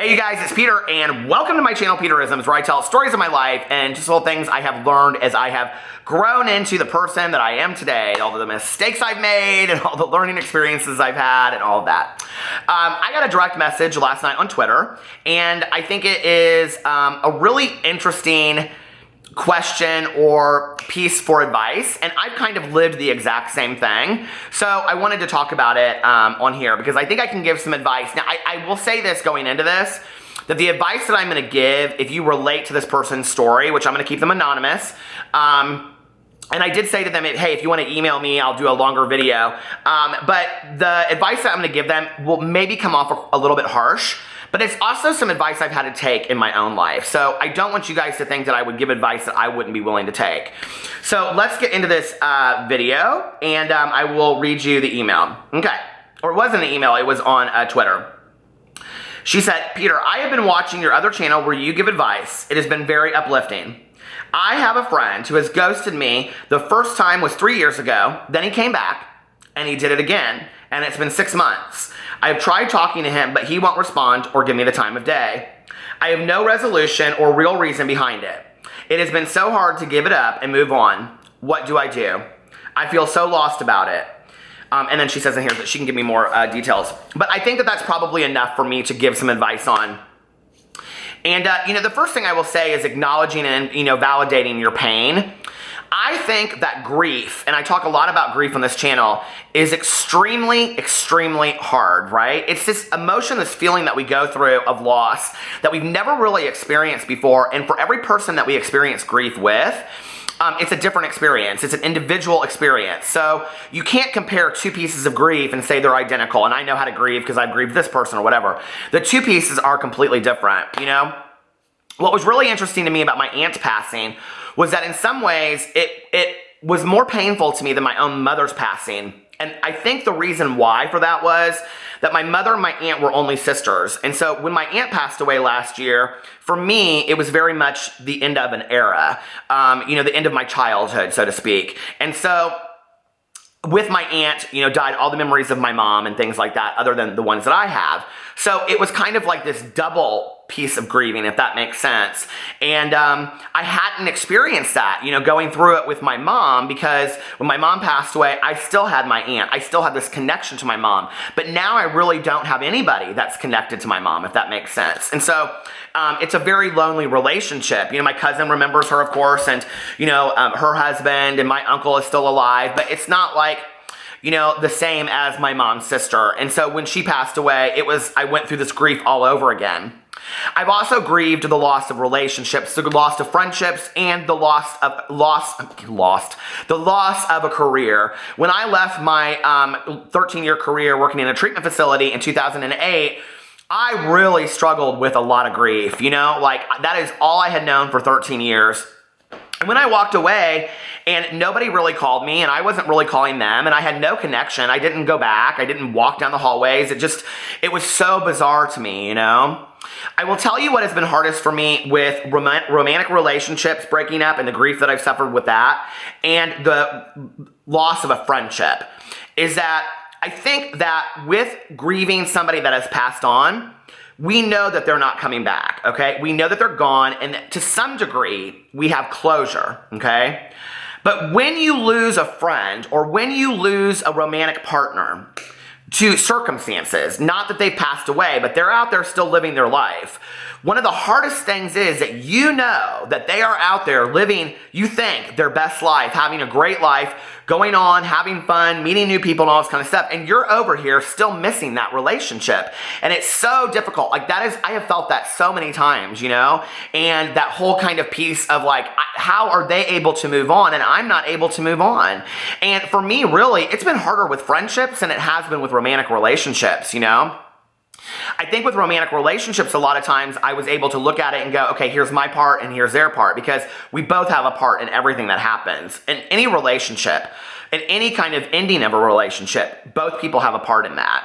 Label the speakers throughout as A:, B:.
A: Hey you guys, it's Peter, and welcome to my channel, Peterisms, where I tell stories of my life and just little things I have learned as I have grown into the person that I am today, all the mistakes I've made, and all the learning experiences I've had, and all of that. I got a direct message last night on Twitter, and I think it is a really interesting question or piece for advice, and I've kind of lived the exact same thing, so I wanted to talk about it on here because I think I can give some advice. Now, I will say this going into this, that the advice that I'm going to give, if you relate to this person's story, which I'm going to keep them anonymous, and I did say to them, hey, if you want to email me, I'll do a longer video, but the advice that I'm going to give them will maybe come off a little bit harsh, but it's also some advice I've had to take in my own life. So I don't want you guys to think that I would give advice that I wouldn't be willing to take. So let's get into this video, and I will read you the email. Okay, or it wasn't an email, it was on Twitter. She said, Peter, I have been watching your other channel where you give advice. It has been very uplifting. I have a friend who has ghosted me. The first time was 3 years ago, then he came back, and he did it again, and it's been 6 months. I have tried talking to him, but he won't respond or give me the time of day. I have no resolution or real reason behind it. It has been so hard to give it up and move on. What do I do? I feel so lost about it. And then she says in here that she can give me more details. But I think that that's probably enough for me to give some advice on. And, the first thing I will say is acknowledging and, validating your pain. I think that grief, and I talk a lot about grief on this channel, is extremely, extremely hard, right? It's this emotion, this feeling that we go through of loss that we've never really experienced before. And for every person that we experience grief with, it's a different experience. It's an individual experience. So you can't compare two pieces of grief and say they're identical. And I know how to grieve because I've grieved this person or whatever. The two pieces are completely different, What was really interesting to me about my aunt's passing was that in some ways it was more painful to me than my own mother's passing. And I think the reason why for that was that my mother and my aunt were only sisters. And so when my aunt passed away last year, for me, it was very much the end of an era, the end of my childhood, so to speak. And so with my aunt, died all the memories of my mom and things like that, other than the ones that I have. So it was kind of like this double piece of grieving, if that makes sense. And I hadn't experienced that, going through it with my mom, because when my mom passed away, I still had my aunt. I still had this connection to my mom. But now I really don't have anybody that's connected to my mom, if that makes sense. And so it's a very lonely relationship. My cousin remembers her, of course, and, her husband and my uncle is still alive, but it's not like, the same as my mom's sister. And so when she passed away, I went through this grief all over again. I've also grieved the loss of relationships, the loss of friendships, and the loss of a career. When I left my 13-year career working in a treatment facility in 2008, I really struggled with a lot of grief, that is all I had known for 13 years. And when I walked away and nobody really called me and I wasn't really calling them and I had no connection, I didn't go back, I didn't walk down the hallways, it was so bizarre to me, I will tell you what has been hardest for me with romantic relationships breaking up and the grief that I've suffered with that and the loss of a friendship is that I think that with grieving somebody that has passed on, we know that they're not coming back, okay? We know that they're gone, and to some degree, we have closure, okay? But when you lose a friend or when you lose a romantic partner to circumstances, not that they've passed away, but they're out there still living their life, one of the hardest things is that you know that they are out there living, you think, their best life, having a great life, going on, having fun, meeting new people and all this kind of stuff, and you're over here still missing that relationship. And it's so difficult. I have felt that so many times, and that whole kind of piece of how are they able to move on and I'm not able to move on? And for me, really, it's been harder with friendships than it has been with romantic relationships, I think with romantic relationships, a lot of times I was able to look at it and go, okay, here's my part and here's their part, because we both have a part in everything that happens. In any relationship, in any kind of ending of a relationship, both people have a part in that.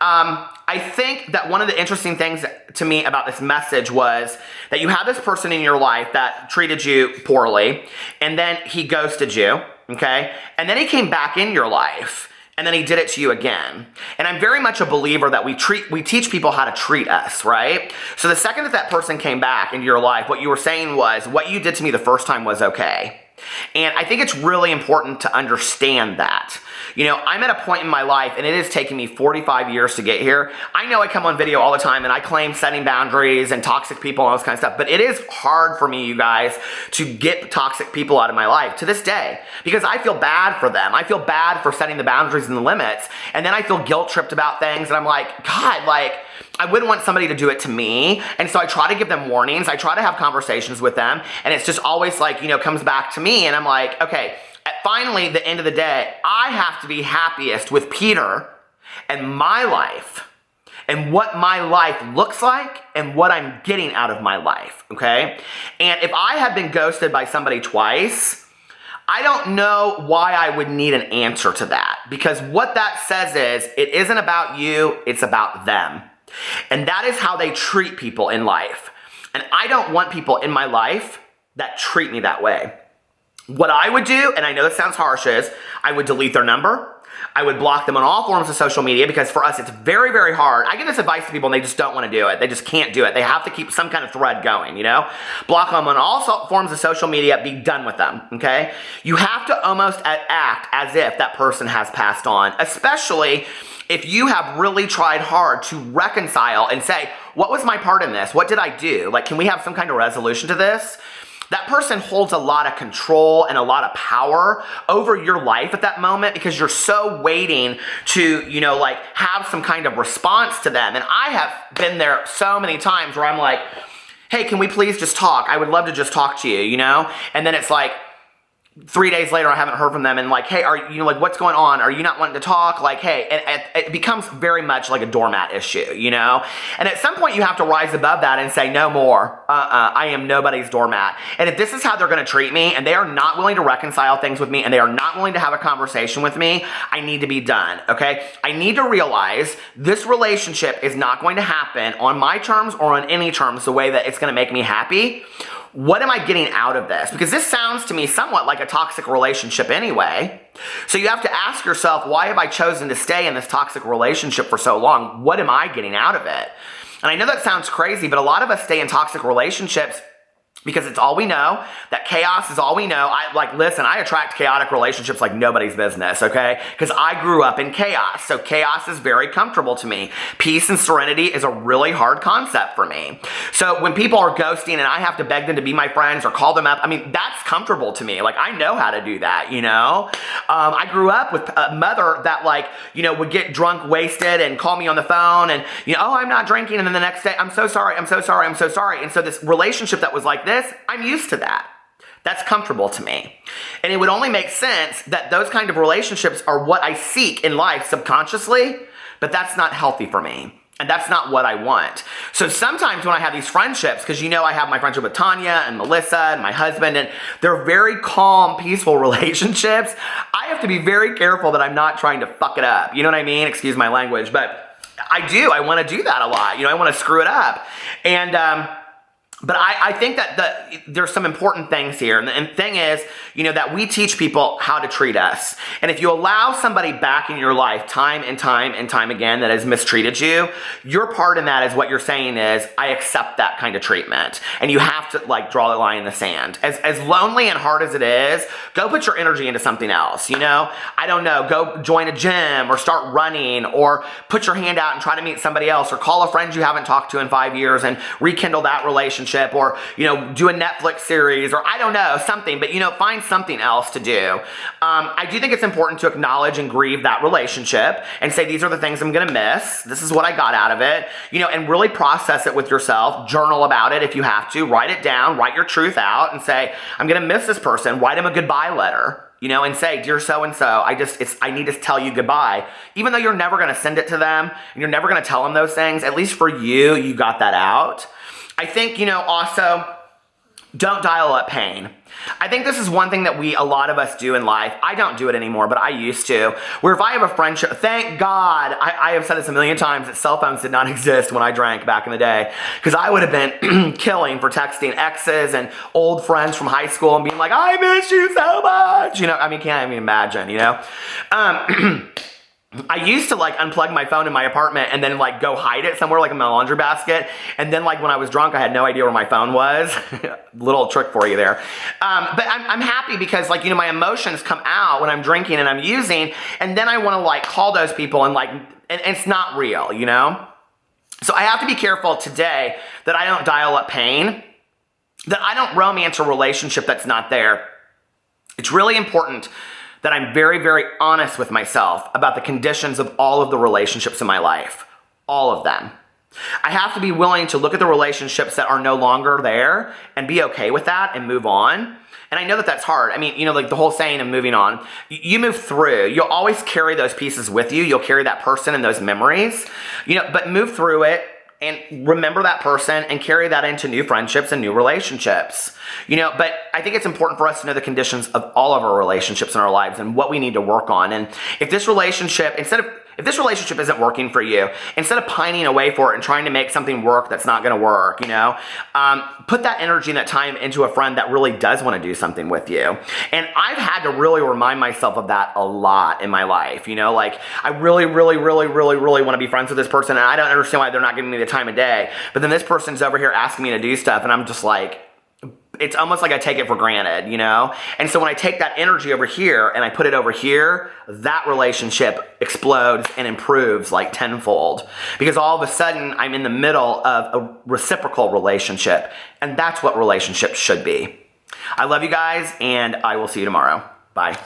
A: I think that one of the interesting things to me about this message was that you had this person in your life that treated you poorly, and then he ghosted you, okay? And then he came back in your life. and then he did it to you again. And I'm very much a believer that we teach people how to treat us, right? So the second that person came back into your life, what you were saying was, what you did to me the first time was okay. And I think it's really important to understand that. I'm at a point in my life, and it has taken me 45 years to get here. I know I come on video all the time, and I claim setting boundaries and toxic people and all this kind of stuff, but it is hard for me, you guys, to get toxic people out of my life to this day, because I feel bad for them. I feel bad for setting the boundaries and the limits, and then I feel guilt-tripped about things, and I'm like, God, I wouldn't want somebody to do it to me. And so I try to give them warnings. I try to have conversations with them. And it's just always comes back to me. And I'm like, okay, at finally the end of the day, I have to be happiest with Peter and my life and what my life looks like and what I'm getting out of my life, okay? And if I had been ghosted by somebody twice, I don't know why I would need an answer to that, because what that says is it isn't about you, it's about them. And that is how they treat people in life. And I don't want people in my life that treat me that way. What I would do, and I know this sounds harsh, is I would delete their number. I would block them on all forms of social media, because for us, it's very, very hard. I give this advice to people and they just don't want to do it. They just can't do it. They have to keep some kind of thread going, Block them on all forms of social media, be done with them, okay? You have to almost act as if that person has passed on, especially if you have really tried hard to reconcile and say, what was my part in this? What did I do? Can we have some kind of resolution to this? That person holds a lot of control and a lot of power over your life at that moment, because you're so waiting to, have some kind of response to them. And I have been there so many times where I'm like, hey, can we please just talk? I would love to just talk to you, And then it's 3 days later, I haven't heard from them, and hey, are you what's going on? Are you not wanting to talk? Hey, and it becomes very much like a doormat issue, And at some point, you have to rise above that and say, no more. I am nobody's doormat. And if this is how they're going to treat me, and they are not willing to reconcile things with me, and they are not willing to have a conversation with me, I need to be done. Okay, I need to realize this relationship is not going to happen on my terms or on any terms the way that it's going to make me happy. What am I getting out of this? Because this sounds to me somewhat like a toxic relationship anyway. So you have to ask yourself, why have I chosen to stay in this toxic relationship for so long? What am I getting out of it? And I know that sounds crazy, but a lot of us stay in toxic relationships because it's all we know, that chaos is all we know. Listen, I attract chaotic relationships like nobody's business, okay? Because I grew up in chaos, so chaos is very comfortable to me. Peace and serenity is a really hard concept for me. So when people are ghosting and I have to beg them to be my friends or call them up, that's comfortable to me. I know how to do that, I grew up with a mother that would get drunk, wasted, and call me on the phone and, oh, I'm not drinking, and then the next day, I'm so sorry, I'm so sorry, I'm so sorry. And so this relationship that was like this, I'm used to that. That's comfortable to me. And it would only make sense that those kind of relationships are what I seek in life subconsciously, but that's not healthy for me. And that's not what I want. So sometimes when I have these friendships, because I have my friendship with Tanya and Melissa and my husband, and they're very calm, peaceful relationships, I have to be very careful that I'm not trying to fuck it up. You know what I mean? Excuse my language, but I want to do that a lot. I want to screw it up. And, but I think that there's some important things here. And the thing is, that we teach people how to treat us. And if you allow somebody back in your life time and time and time again that has mistreated you, your part in that is what you're saying is, I accept that kind of treatment. And you have to draw the line in the sand. As lonely and hard as it is, go put your energy into something else, I don't know, go join a gym or start running, or put your hand out and try to meet somebody else, or call a friend you haven't talked to in 5 years and rekindle that relationship. Or, do a Netflix series, or I don't know, something, but, find something else to do. I do think it's important to acknowledge and grieve that relationship and say, these are the things I'm going to miss. This is what I got out of it, and really process it with yourself. Journal about it if you have to. Write it down, write your truth out and say, I'm going to miss this person. Write them a goodbye letter. And say, dear so-and-so, I need to tell you goodbye. Even though you're never going to send it to them, and you're never going to tell them those things, at least for you, you got that out. I think, also, don't dial up pain. I think this is one thing that a lot of us do in life. I don't do it anymore, but I used to. Where if I have a friendship, thank God, I have said this a million times, that cell phones did not exist when I drank back in the day. Because I would have been killing for texting exes and old friends from high school and being like, I miss you so much. Can't even imagine, I used to like unplug my phone in my apartment and then like go hide it somewhere like in my laundry basket. And then like when I was drunk, I had no idea where my phone was. Little trick for you there. But I'm happy because like, you know, my emotions come out when I'm drinking and I'm using, and then I want to like call those people and like, and it's not real, you know? So I have to be careful today that I don't dial up pain, that I don't romance a relationship that's not there. It's really important that I'm very, very honest with myself about the conditions of all of the relationships in my life. All of them. I have to be willing to look at the relationships that are no longer there and be okay with that and move on. And I know that that's hard. I mean, you know, like the whole saying of moving on, you move through. You'll always carry those pieces with you. You'll carry that person and those memories, you know, but move through it and remember that person and carry that into new friendships and new relationships. You know, but I think it's important for us to know the conditions of all of our relationships in our lives and what we need to work on. And if this relationship, if this relationship isn't working for you, instead of pining away for it and trying to make something work that's not going to work, you know, put that energy and that time into a friend that really does want to do something with you. And I've had to really remind myself of that a lot in my life. You know, like I really want to be friends with this person, and I don't understand why they're not giving me the time of day. But then this person's over here asking me to do stuff, and I'm just like, it's almost like I take it for granted, you know? And so when I take that energy over here and I put it over here, that relationship explodes and improves like tenfold. Because all of a sudden, I'm in the middle of a reciprocal relationship. And that's what relationships should be. I love you guys, and I will see you tomorrow. Bye.